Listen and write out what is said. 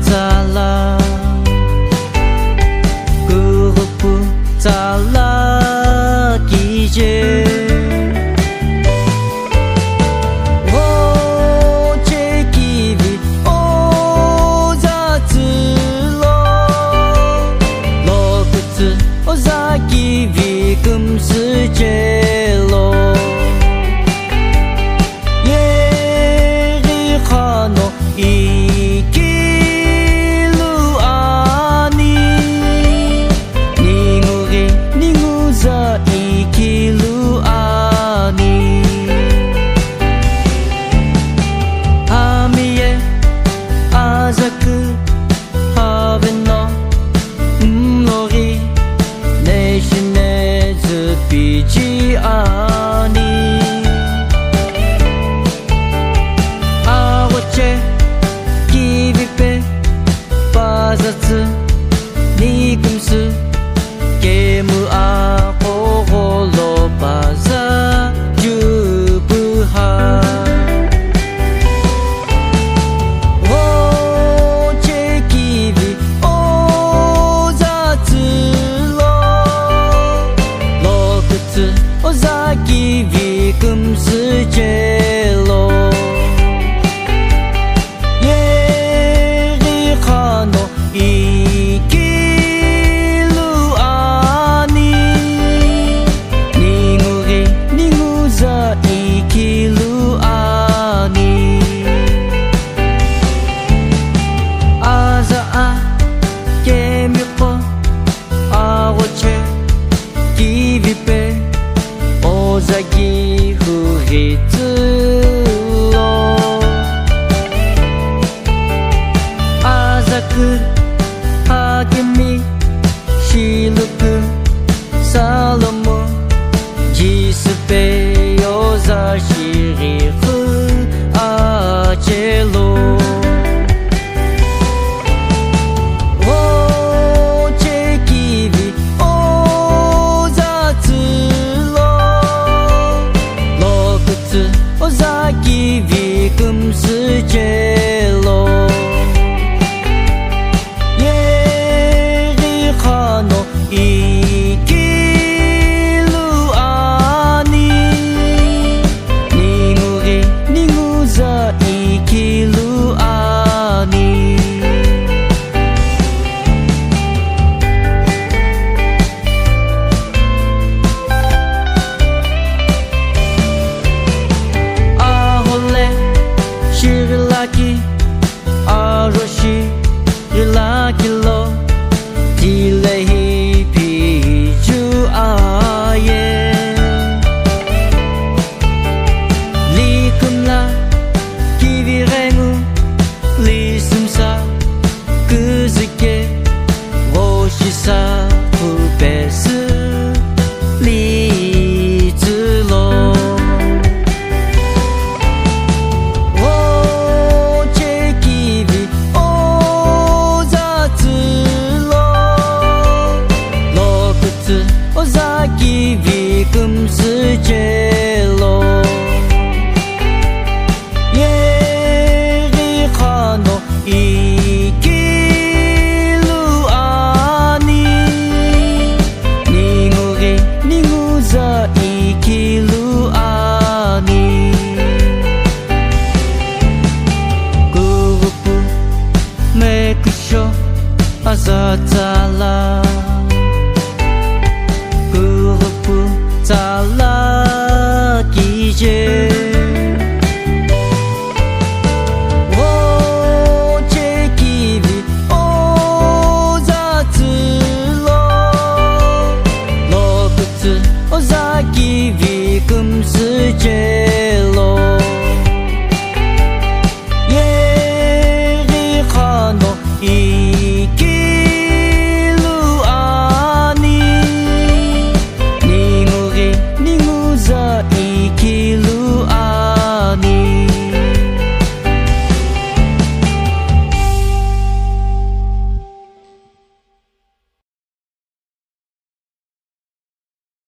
tsala kughupu tsala kizhe ghoche kivi oza tsulo lhokuthu oza kivi kumusu chelo yeghiqha no ikhilu ani ningughi ninguza ikhilu ani Hamiye azaku kuhaveno mulo nhezu piji ani aghoche kivipe paza tsuni kemu aqho gholo paza puha ghoche kivi oza tsulo lhokuthu oza kivi kumusu chelo yeghiqha no ikhilu ani ningughi ninguza ikhilu ani paza akemiqo aghoche kivipe oza tsulo azaku hakemi shiluku salomo jisupe oza yeghiqha chelo ghoche kivi oza tsulo lhokuthu oza kivi kumusu chelo yeghiqha no ikhilu ani ningughi ninguza ikhilu ani ahole shirilaki aroshi rilakilo dilehi piju aye likumla kivirengu lisumsa kuzike woshisa pupesu litsulo ghoche kivi oza tsulo lhokuthu oza kivi kumusu chelo yeghiqha no ikhilu ani ningughi ninguza ikhilu ani kughupu mekusho tsala kughupu tsala kizhe